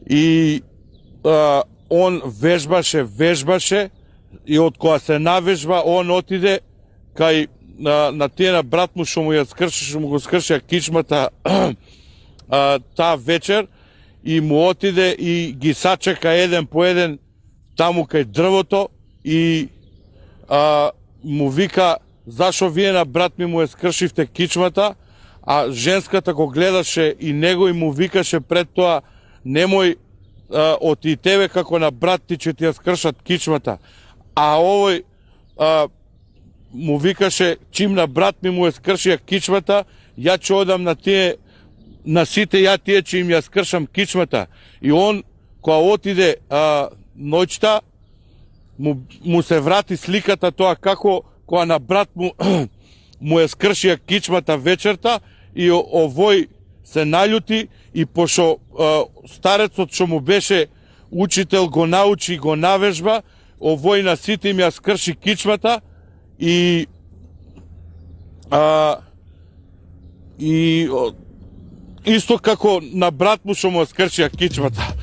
и он вежбаше и од која се навежба он отиде кај на тие на брат му што му го скршија кичмата таа вечер и му отиде и ги сачека еден по еден таму кај дрвото и му вика зашо вие на брат ми му скршивте кичмата, а женската го гледаше и него и му викаше пред тоа немој од и тебе како на брат ти ќе ти ја скршат кичмата. А овој му викаше чим на брат ми му скршија кичмата, ја ќе одам на сите ја тие че им ја скршам кичмата. И он кога отиде ноќта му се врати сликата тоа како кога на брат му му скршија кичмата вечерта и овој се наљути и пошо старецот што му беше учител го научи, го навежба, овој на сите им ја скрши кичмата и исто како на брат му што му скршија кичмата.